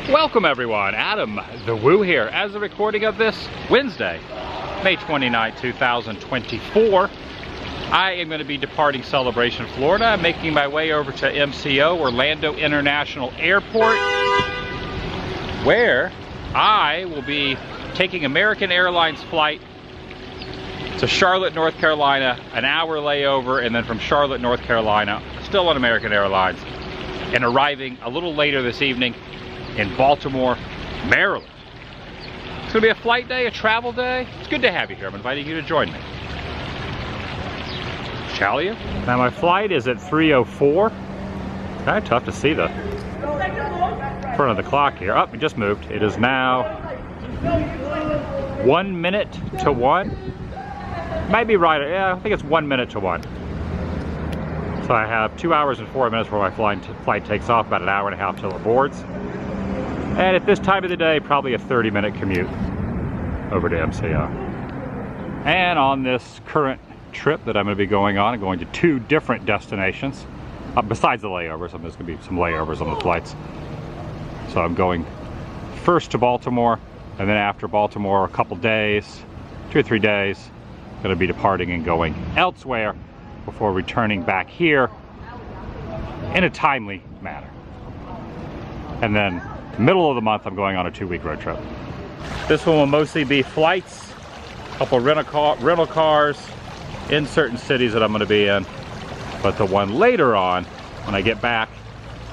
Welcome everyone, Adam the Woo here. As the recording of this Wednesday, May 29, 2024, I am going to be departing Celebration, Florida, making my way over to MCO, Orlando International Airport, where I will be taking American Airlines flight to Charlotte, North Carolina, an hour layover, and then from Charlotte, North Carolina, still on American Airlines, and arriving a little later this evening in Baltimore, Maryland. It's gonna be a flight day, a travel day. It's good to have you here. I'm inviting you to join me. Shall you? Now my flight is at 3:04. Kind of tough to see the front of the clock here. Oh, we just moved. It is now 1 minute to 1. Might be right. Yeah, I think it's 1 minute to 1. So I have 2 hours and 4 minutes before my flight takes off, about an hour and a half till it boards. And at this time of the day, probably a 30-minute commute over to MCO. And on this current trip that I'm going to be going on, I'm going to 2 different destinations. Besides the layovers, there's going to be some layovers on the flights. So I'm going first to Baltimore, and then after Baltimore, a couple days, 2 or 3 days, going to be departing and going elsewhere before returning back here in a timely manner. And then middle of the month, I'm going on a 2-week road trip. This one will mostly be flights, a couple rental cars in certain cities that I'm going to be in. But the one later on, when I get back,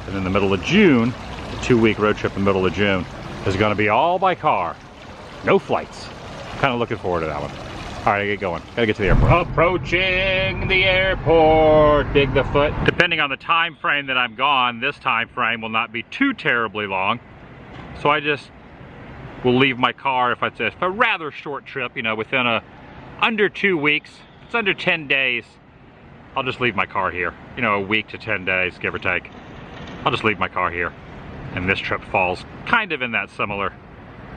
and in the middle of June, the 2-week road trip in the middle of June, is going to be all by car. No flights. Kind of looking forward to that one. All right, I get going. Gotta get to the airport. Approaching the airport. Dig the foot. Depending on the time frame that I'm gone, this time frame will not be too terribly long. So I just will leave my car if it's a rather short trip, you know, within under 2 weeks. If it's under 10 days, I'll just leave my car here. You know, a week to 10 days, give or take. I'll just leave my car here. And this trip falls kind of in that similar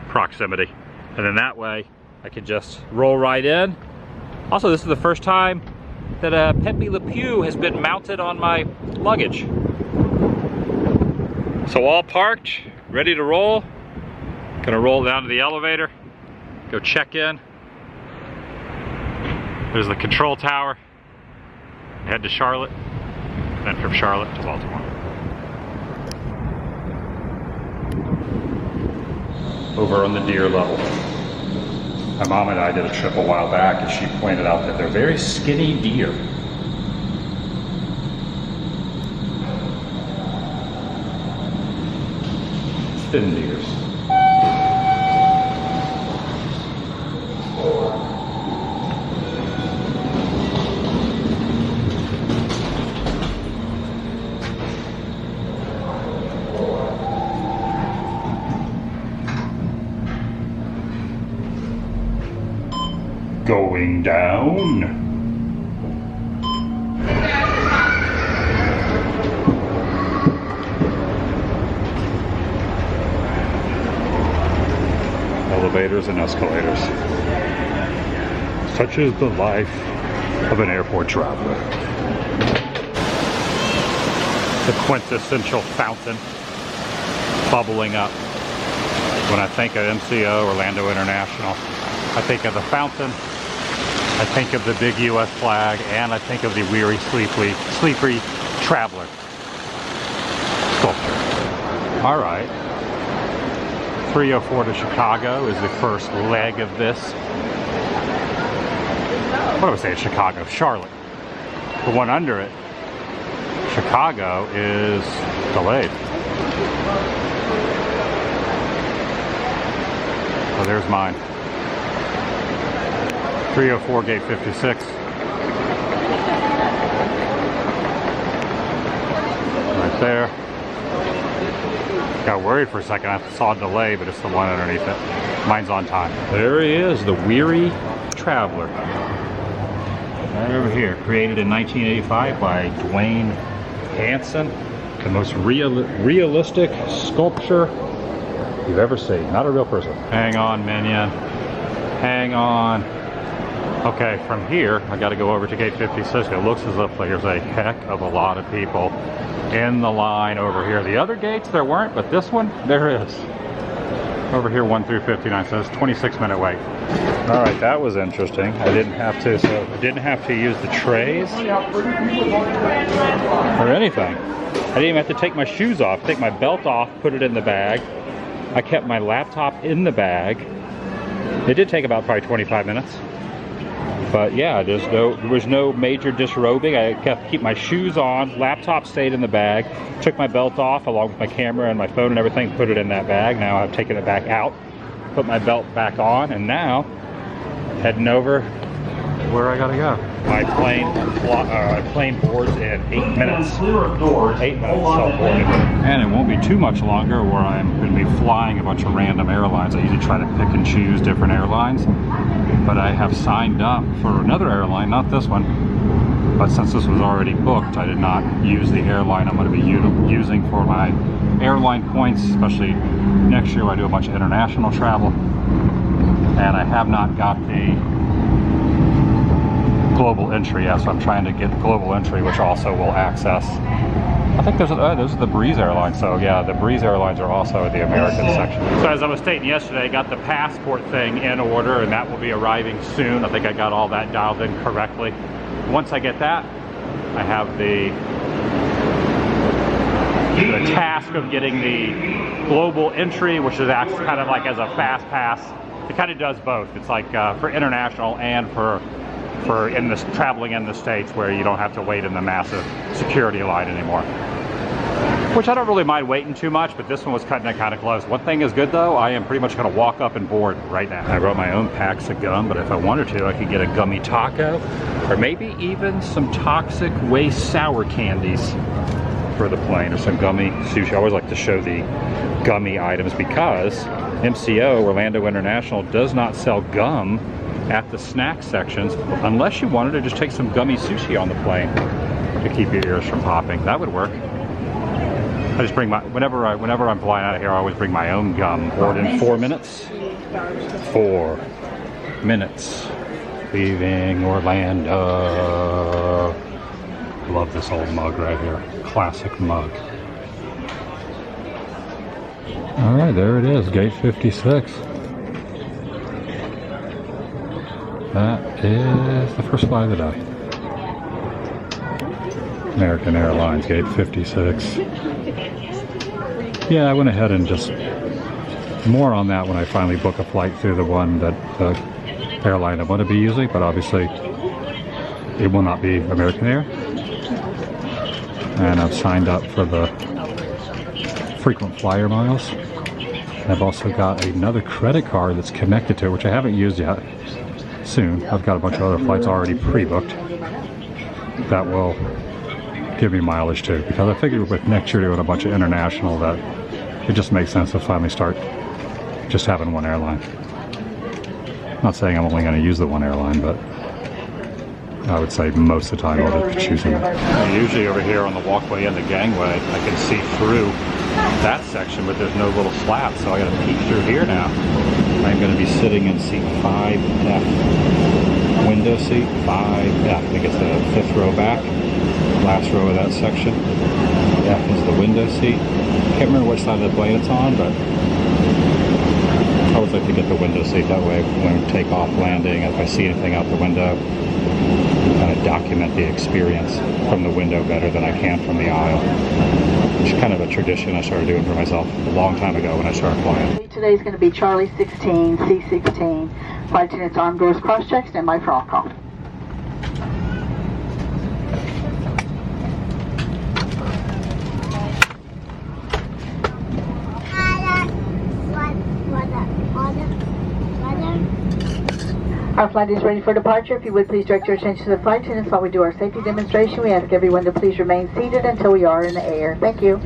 proximity. And then that way, I could just roll right in. Also, this is the first time that a Pepe Le Pew has been mounted on my luggage. So all parked, ready to roll. Gonna roll down to the elevator, go check in. There's the control tower. Head to Charlotte, then from Charlotte to Baltimore. Over on the deer level. My mom and I did a trip a while back, and she pointed out that they're very skinny deer. Thin deers. Going down. Elevators and escalators. Such is the life of an airport traveler. The quintessential fountain bubbling up. When I think of MCO, Orlando International, I think of the fountain, I think of the big U.S. flag, and I think of the weary, sleepy traveler sculpture. All right. 3:04 to Chicago is the first leg of this. What do I say? Chicago? Charlotte. The one under it, Chicago, is delayed. So there's mine. 3:04, gate 56. Right there. Got worried for a second. I saw a delay, but it's the one underneath it. Mine's on time. There he is, the weary traveler. Right over here. Created in 1985 by Dwayne Hansen. The most realistic sculpture you've ever seen. Not a real person. Hang on, minion. Hang on. Okay, from here, I got to go over to gate 56. It looks as if there's a heck of a lot of people in the line over here. The other gates, there weren't, but this one, there is. Over here, 1 through 59, so it's 26-minute wait. All right, that was interesting. I didn't have to use the trays or anything. I didn't even have to take my shoes off, take my belt off, put it in the bag. I kept my laptop in the bag. It did take about probably 25 minutes. But yeah, there was no major disrobing. I kept to keep my shoes on, laptop stayed in the bag, took my belt off along with my camera and my phone and everything, put it in that bag. Now I've taken it back out, put my belt back on, and now heading over where I gotta go. My plane boards in 8 minutes. 8 minutes self-boarding. And it won't be too much longer where I'm going to be flying a bunch of random airlines. I usually try to pick and choose different airlines. But I have signed up for another airline, not this one. But since this was already booked, I did not use the airline I'm going to be using for my airline points, especially next year when I do a bunch of international travel. And I have not got the global entry yet, so I'm trying to get global entry, which also will access. I think those are the Breeze Airlines, so yeah, the Breeze Airlines are also at the American section. So as I was stating yesterday, I got the passport thing in order, and that will be arriving soon. I think I got all that dialed in correctly. Once I get that, I have the task of getting the global entry, which is acts kind of like as a fast pass. It kind of does both. It's like for international and for traveling in the States, where you don't have to wait in the massive security line anymore. Which I don't really mind waiting too much, but this one was cutting it kind of close. One thing is good though, I am pretty much going to walk up and board right now. I brought my own packs of gum, but if I wanted to, I could get a gummy taco, or maybe even some toxic waste sour candies for the plane, or some gummy sushi. I always like to show the gummy items because MCO, Orlando International, does not sell gum at the snack sections unless you wanted to just take some gummy sushi on the plane to keep your ears from popping. That would work. I just bring my, whenever I'm flying out of here, I always bring my own gum. Board in 4 minutes. 4 minutes. Leaving Orlando. Love this old mug right here. Classic mug. All right, there it is, gate 56. That is the first flight of the day. American Airlines, gate 56. Yeah, I went ahead and just, more on that when I finally book a flight through the one that the airline I want to be using, but obviously it will not be American Air. And I've signed up for the frequent flyer miles. I've also got another credit card that's connected to it, which I haven't used yet. Soon. I've got a bunch of other flights already pre-booked that will give me mileage too, because I figured with next year doing a bunch of international that it just makes sense to finally start just having one airline. I'm not saying I'm only going to use the one airline, but I would say most of the time I'll be choosing it. Usually over here on the walkway and the gangway, I can see through that section, but there's no little slat, so I got to peek through here now. I'm going to be sitting in seat 5F, window seat 5F. I think it's the 5th row back, last row of that section. F is the window seat. Can't remember which side of the plane it's on, but I always like to get the window seat. That way, when we take off, landing, if I see anything out the window, kind of document the experience from the window better than I can from the aisle. It's kind of a tradition I started doing for myself a long time ago when I started flying. Today is going to be Charlie 16, C16. Flight attendants, armed doors cross-check, stand by for all call. Our flight is ready for departure. If you would please direct your attention to the flight attendants while we do our safety demonstration. We ask everyone to please remain seated until we are in the air. Thank you.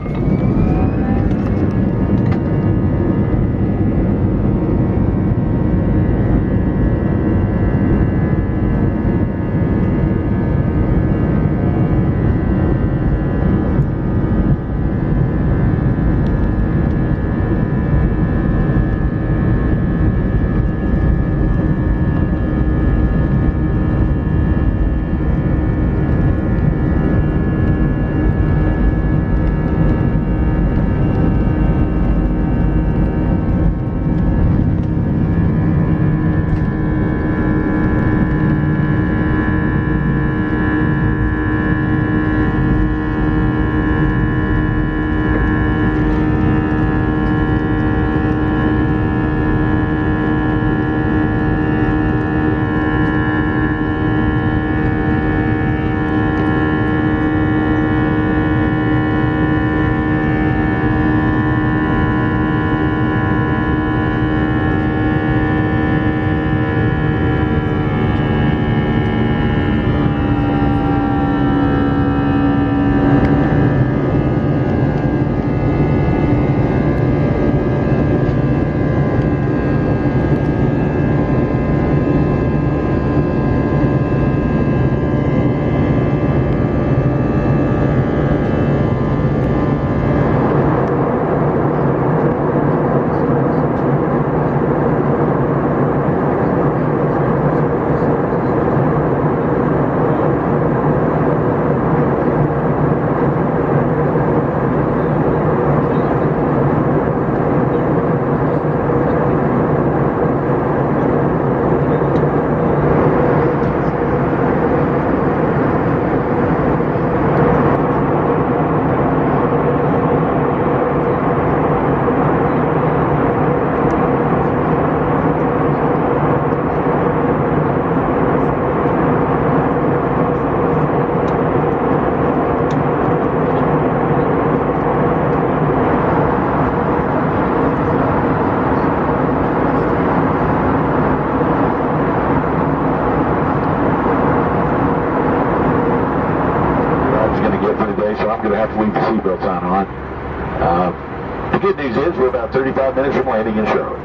about 35 minutes from landing in Charlotte.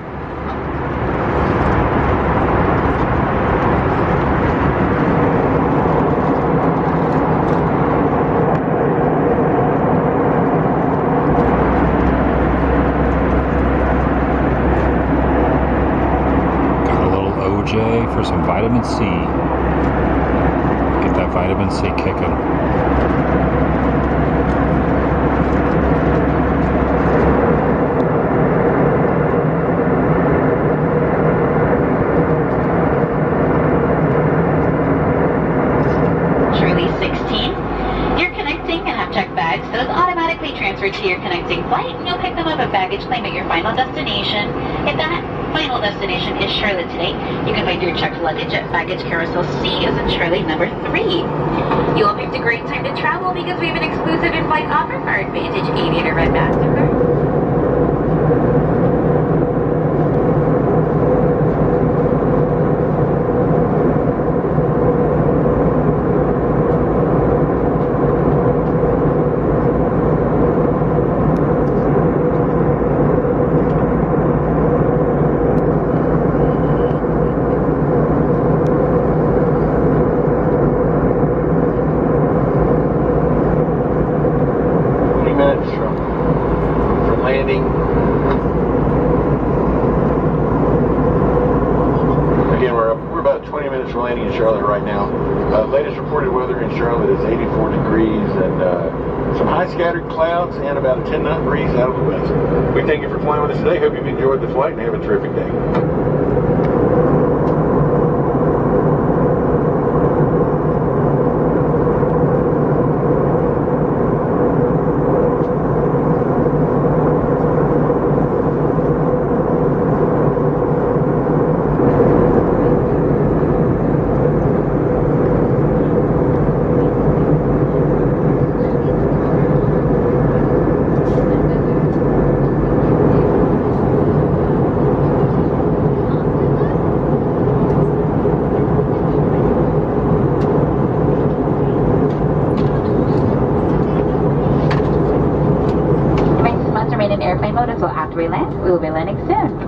For some vitamin C. Get that vitamin C kicking. Shirley 16. You're connecting and have checked bags. Those automatically transfer to your connecting flight, and you'll pick them up at baggage claim at your final destination. If that final destination is Charlotte today, you can find your checked luggage at baggage carousel C as in Shirley number 3. You all picked a great time to travel because we have an exclusive in-flight offer for our Advantage Aviator Red MasterCard. Again, we're about 20 minutes from landing in Charlotte right now. Latest reported weather in Charlotte is 84 degrees and some high scattered clouds and about a 10 knot breeze out of the west. We thank you for flying with us today. Hope you've enjoyed the flight and have a terrific day. Airplane mode until after we land. We will be landing soon.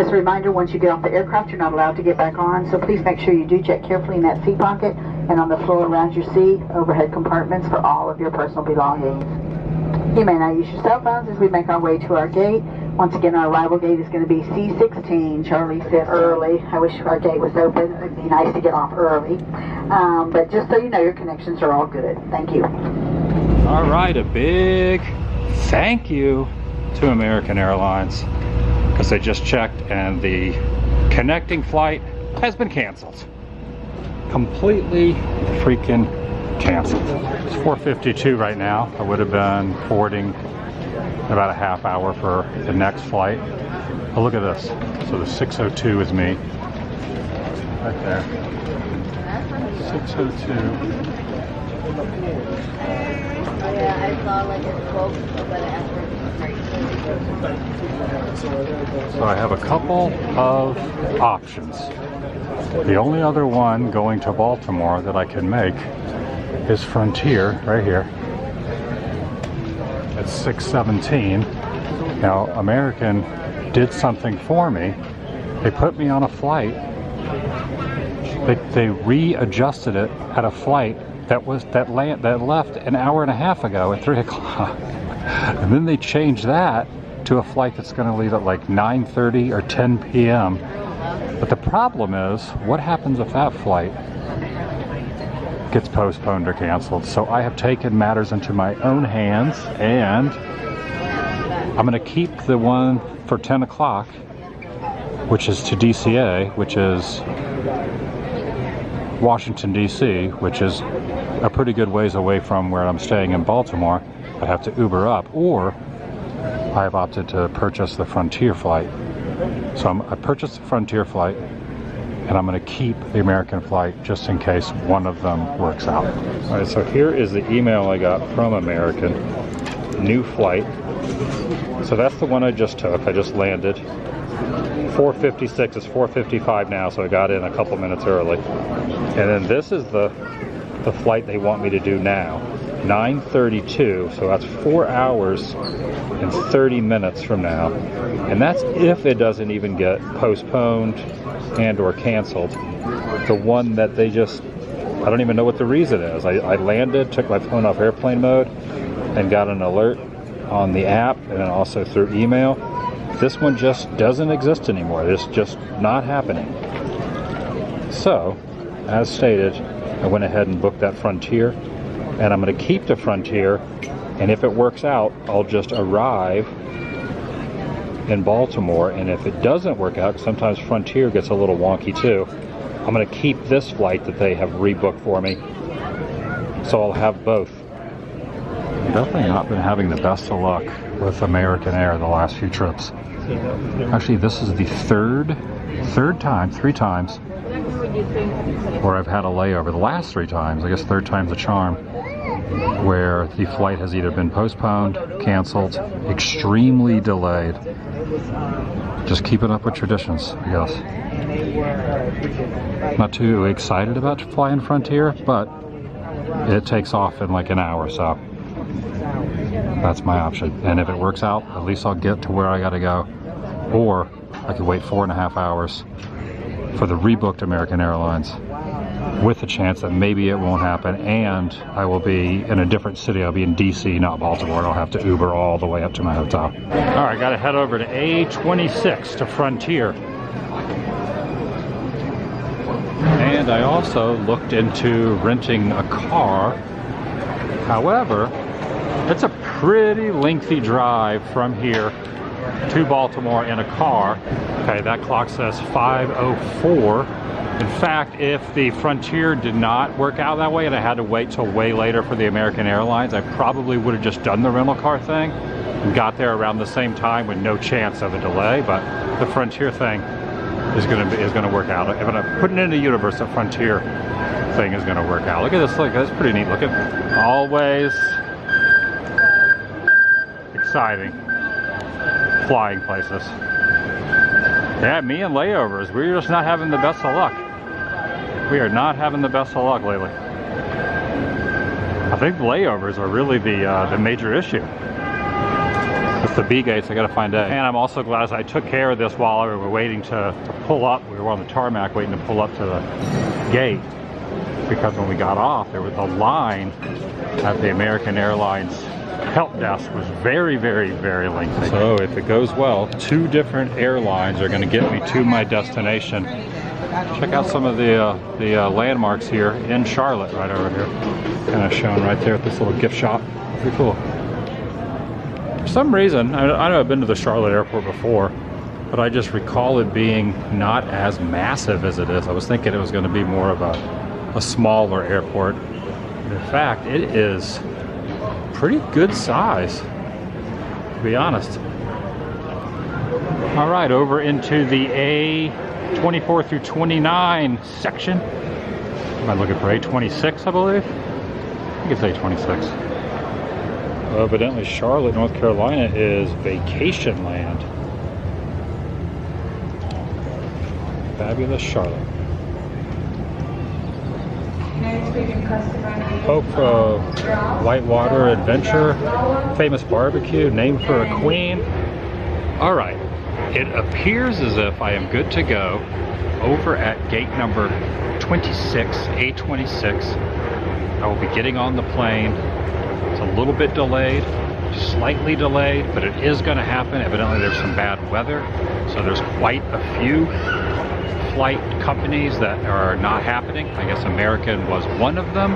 Reminder, once you get off the aircraft, you're not allowed to get back on, so please make sure you do check carefully in that seat pocket. and on the floor around your seat, overhead compartments for all of your personal belongings. You may now use your cell phones as we make our way to our gate. Once again, our arrival gate is going to be C16. Charlie said early. I wish our gate was open. It'd be nice to get off early. But just so you know, your connections are all good. Thank you. All right, a big thank you to American Airlines, because they just checked and the connecting flight has been canceled. Completely freaking canceled. It's 4:52 right now. I would have been boarding about a half hour for the next flight. Oh, look at this. So the 602 is me. Right there. 602. Yeah, I saw like a quote, but it asked So I have a couple of options. The only other one going to Baltimore that I can make is Frontier, right here. It's 6:17. Now, American did something for me. They put me on a flight. They readjusted it at a flight that left an hour and a half ago at 3 o'clock. And then they changed that to a flight that's going to leave at like 9:30 or 10 p.m. But the problem is, what happens if that flight gets postponed or canceled? So I have taken matters into my own hands, and I'm going to keep the one for 10 o'clock, which is to DCA, which is Washington, D.C., which is a pretty good ways away from where I'm staying in Baltimore. I have to Uber up, or I have opted to purchase the Frontier flight. So I purchased the Frontier flight, and I'm going to keep the American flight just in case one of them works out. All right, so here is the email I got from American. New flight. So that's the one I just took. I just landed. 4:56, it's 4:55 now, so I got in a couple minutes early. And then this is the flight they want me to do now. 9:32, so that's 4 hours and 30 minutes from now. And that's if it doesn't even get postponed and or canceled. The one that they just, I don't even know what the reason is. I landed, took my phone off airplane mode, and got an alert on the app and then also through email. This one just doesn't exist anymore. It's just not happening. So, as stated, I went ahead and booked that Frontier, and I'm going to keep the Frontier, and if it works out, I'll just arrive in Baltimore, and if it doesn't work out, sometimes Frontier gets a little wonky too, I'm going to keep this flight that they have rebooked for me, so I'll have both. I've definitely not been having the best of luck with American Air the last few trips. Actually, this is the three times where I've had a layover. The last 3 times, I guess third time's a charm, where the flight has either been postponed, canceled, extremely delayed. Just keeping up with traditions, I guess. Not too excited about flying Frontier, but it takes off in like an hour, so that's my option. And if it works out, at least I'll get to where I gotta go. Or I could wait 4.5 hours for the rebooked American Airlines, with the chance that maybe it won't happen, and I will be in a different city. I'll be in DC, not Baltimore, and I'll have to Uber all the way up to my hotel. All right, gotta head over to A26 to Frontier. And I also looked into renting a car. However, it's a pretty lengthy drive from here to Baltimore in a car. Okay, that clock says 5:04. In fact, if the Frontier did not work out that way and I had to wait till way later for the American Airlines, I probably would have just done the rental car thing and got there around the same time with no chance of a delay. But the Frontier thing is going to work out. If I'm putting it in the universe, the Frontier thing is going to work out. Look at this. Look, that's pretty neat looking. Always exciting flying places. Yeah, me and layovers, we're just not having the best of luck. We are not having the best of luck lately. I think the layovers are really the major issue. It's the B gates, I gotta find A. And I'm also glad I took care of this while we were waiting to pull up. We were on the tarmac waiting to pull up to the gate. because when we got off, there was a line at the American Airlines help desk was very, very, very lengthy. So if it goes well, 2 different airlines are going to get me to my destination. Check out some of the landmarks here in Charlotte, right over here. Kind of shown right there at this little gift shop. Pretty cool. For some reason, I know I've been to the Charlotte airport before, but I just recall it being not as massive as it is. I was thinking it was going to be more of a smaller airport. In fact, it is pretty good size, to be honest. All right, over into the A24 through 29 section. Am I looking for A26, I believe? I think it's A26. Evidently, Charlotte, North Carolina is vacation land. Fabulous Charlotte. Hope Whitewater Adventure, famous barbecue, named for a queen. All right, it appears as if I am good to go over at gate number 26, A26. I will be getting on the plane. It's a little bit delayed, slightly delayed, but it is going to happen. Evidently there's some bad weather, so there's quite a few flight companies that are not happening. I guess American was one of them,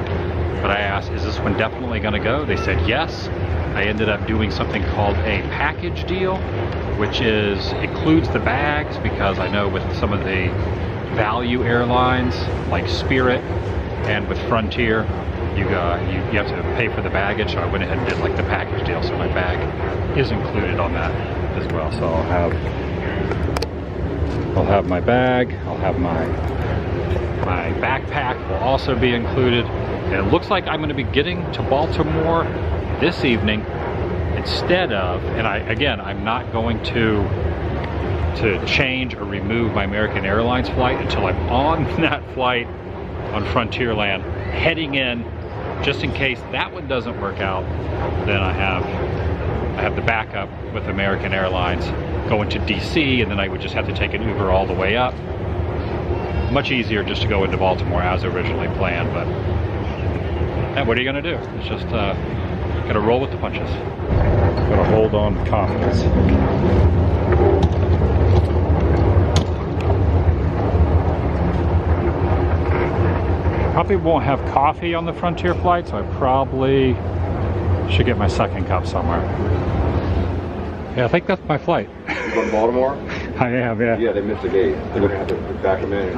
but I asked, is this one definitely going to go? They said yes. I ended up doing something called a package deal, which includes the bags, because I know with some of the value airlines like Spirit and with Frontier, you have to pay for the baggage, so I went ahead and did like the package deal, so my bag is included on that as well. So I'll have my bag, I'll have my backpack will also be included. And it looks like I'm going to be getting to Baltimore this evening instead of, and I'm not going to change or remove my American Airlines flight until I'm on that flight on Frontierland, heading in, just in case that one doesn't work out. Then I have the backup with American Airlines going to DC, and then I would just have to take an Uber all the way up. Much easier just to go into Baltimore as originally planned, but what are you gonna do? It's just gotta roll with the punches. Gotta hold on to confidence. Probably won't have coffee on the Frontier flight, so I probably should get my second cup somewhere. Yeah, I think that's my flight. You going to Baltimore? I am, yeah. Yeah, they missed the gate. They're going to have to back them in.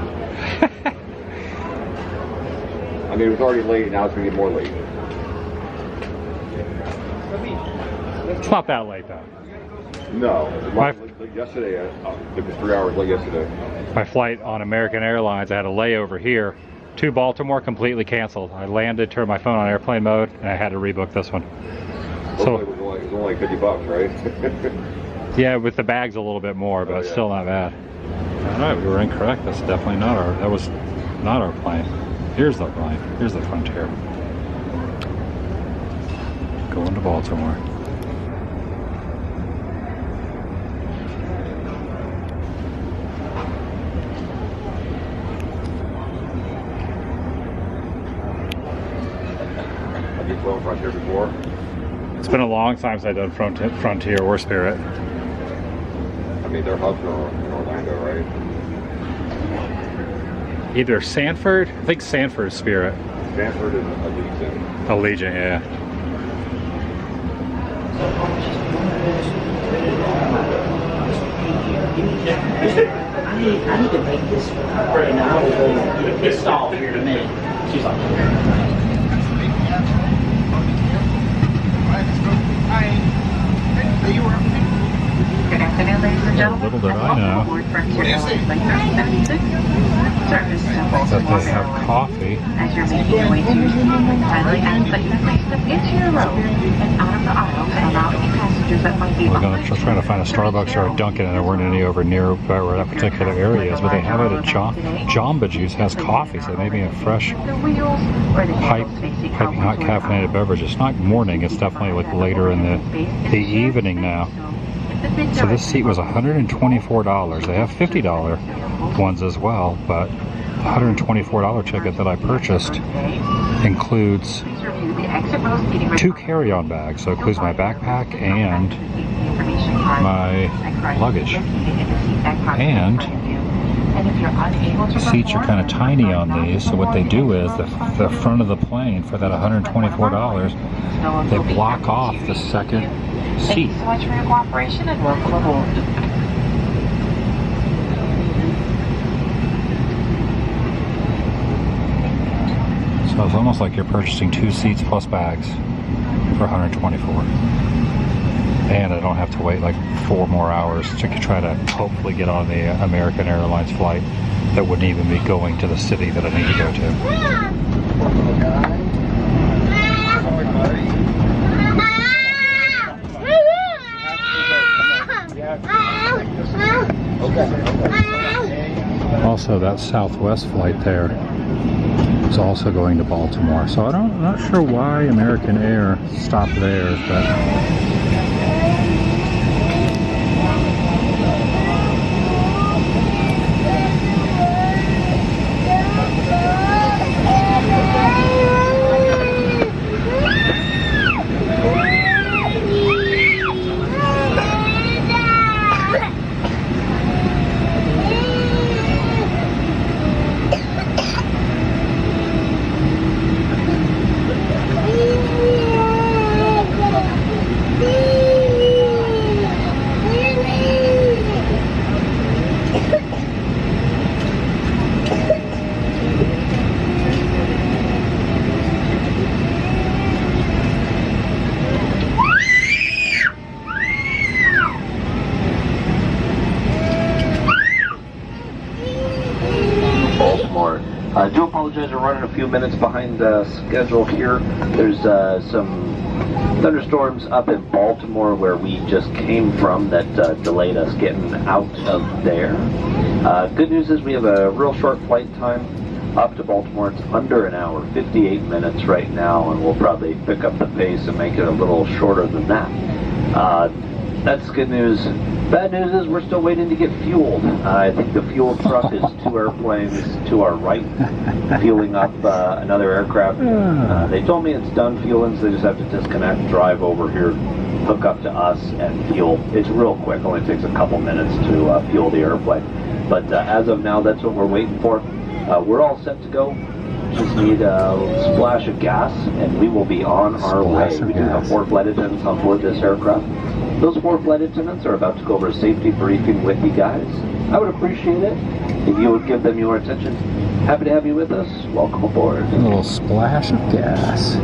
I mean, it was already late, now it's going to get more late. It's not that late, though. No. Yesterday, it was 3 hours late yesterday. My flight on American Airlines, I had a layover here to Baltimore, completely canceled. I landed, turned my phone on airplane mode, and I had to rebook this one. So it was only $50, right? Yeah, with the bags a little bit more, but still not bad. All right, we were incorrect. That's definitely not that was not our plane. Here's the plane. Here's the Frontier. Going to Baltimore. Have you flown Frontier before? It's been a long time since I've done Frontier or Spirit. I mean, their hubs are in Orlando, right? Either Sanford, I think Sanford is Spirit. Stanford and Allegiant. Allegiant, yeah. I need to make this right now. It's stalled here in a minute. She's like, Good afternoon, ladies and gentlemen. Little did I know that they have coffee. As you're making your way to your seat, kindly ask that you please step into your row and out of the aisle to allow any passengers that might be We're just trying to find a Starbucks or a Dunkin', and there weren't any over near where that particular area is, but they have it at Jamba Juice has coffee, so maybe a fresh piping hot caffeinated beverage. It's not morning, it's definitely like later in the evening now. So this seat was $124. They have $50 ones as well, but $124 ticket that I purchased includes 2 carry-on bags. So it includes my backpack and my luggage. And the seats are kind of tiny on these, so what they do is the front of the plane for that $124, they block off the second seat. Thank you so much for your cooperation and welcome aboard. So it's almost like you're purchasing 2 seats plus bags for $124. And I don't have to wait like 4 more hours to try to hopefully get on the American Airlines flight that wouldn't even be going to the city that I need to go to. Also, that Southwest flight there is also going to Baltimore. So I'm not sure why American Air stopped theirs, but I do apologize, we're running a few minutes behind schedule here. There's some thunderstorms up in Baltimore where we just came from that delayed us getting out of there. Good news is we have a real short flight time up to Baltimore. It's under an hour, 58 minutes right now, and we'll probably pick up the pace and make it a little shorter than that. That's good news. Bad news is we're still waiting to get fueled. I think the fuel truck is 2 airplanes to our right, fueling up another aircraft. They told me it's done fueling, so they just have to disconnect, drive over here, hook up to us, and fuel. It's real quick, only takes a couple minutes to fuel the airplane. But as of now, that's what we're waiting for. We're all set to go. Just need a splash of gas, and we will be on our way. We do have 4 flight attendants on board this aircraft. Those 4 flight attendants are about to go over a safety briefing with you guys. I would appreciate it if you would give them your attention. Happy to have you with us. Welcome aboard. a little splash of gas.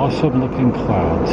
awesome looking clouds.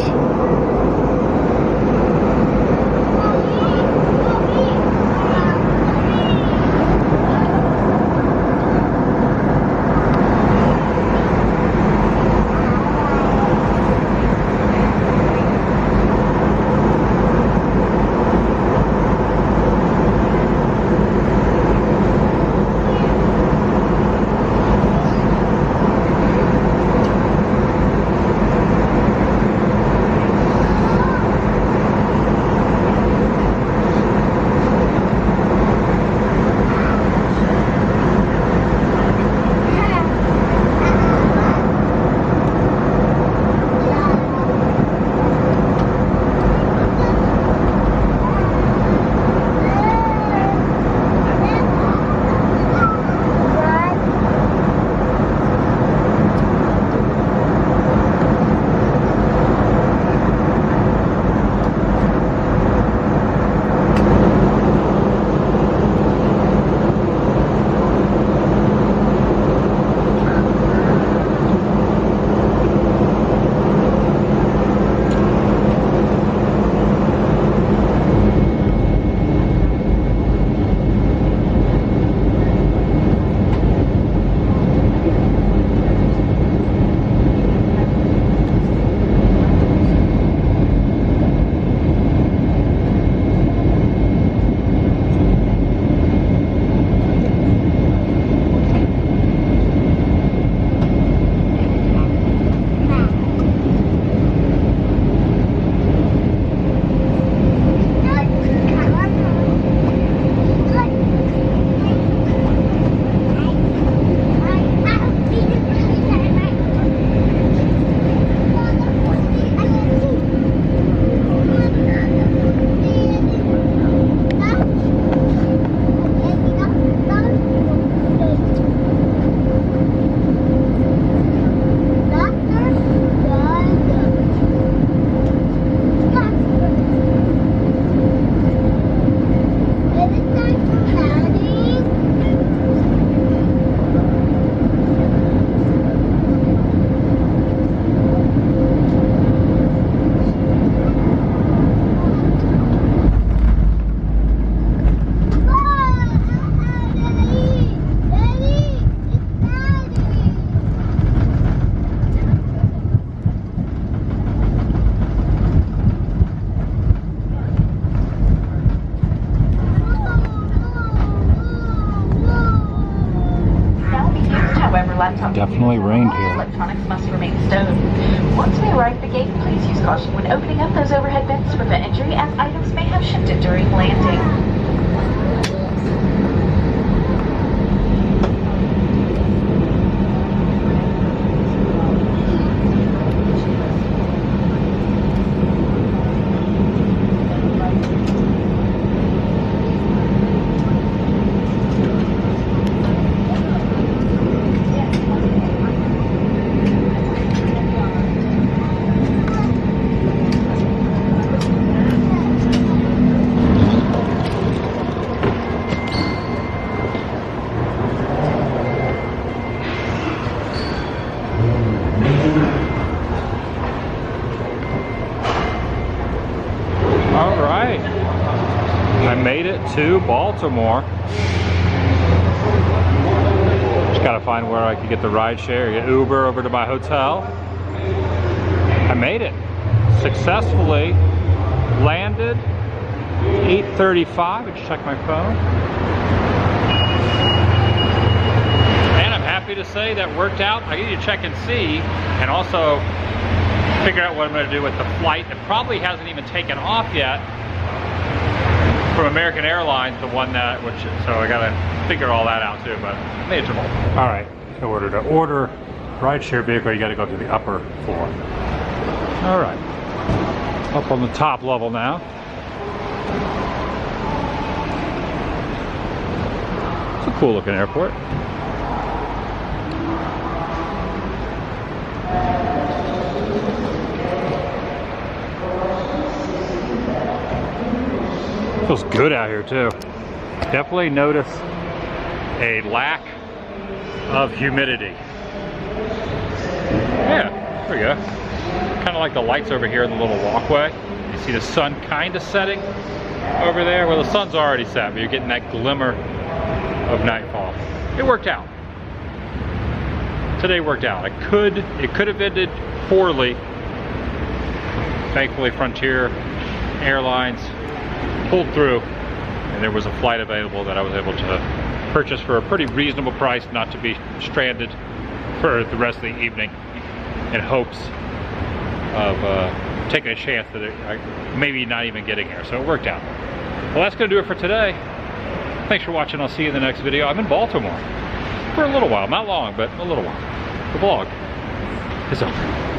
Definitely rained here. Electronics must remain stowed. Once we arrive at the gate, please use caution when opening up those overhead bins to prevent injury, as items may have shifted during landing. To Baltimore. Just gotta find where I can get the ride share, get Uber over to my hotel. I made it successfully. Landed 8:35. I just checked my phone, and I'm happy to say that worked out. I need to check and see, and also figure out what I'm going to do with the flight. It probably hasn't even taken off yet from American Airlines, the one that, so I gotta figure all that out too, but manageable. All right, in order to order rideshare vehicle, you gotta go to the upper floor. All right, up on the top level now. It's a cool looking airport. Feels good out here too. Definitely notice a lack of humidity. Yeah, there we go. kind of like the lights over here in the little walkway. You see the sun kind of setting over there. Well, the sun's already set, but you're getting that glimmer of nightfall. It worked out. Today worked out. It could have ended poorly. Thankfully, Frontier Airlines pulled through, and there was a flight available that I was able to purchase for a pretty reasonable price, not to be stranded for the rest of the evening in hopes of taking a chance that maybe not even getting here. So it worked out. Well, that's going to do it for today. Thanks for watching. I'll see you in the next video. I'm in Baltimore for a little while. Not long, but a little while. The vlog is over.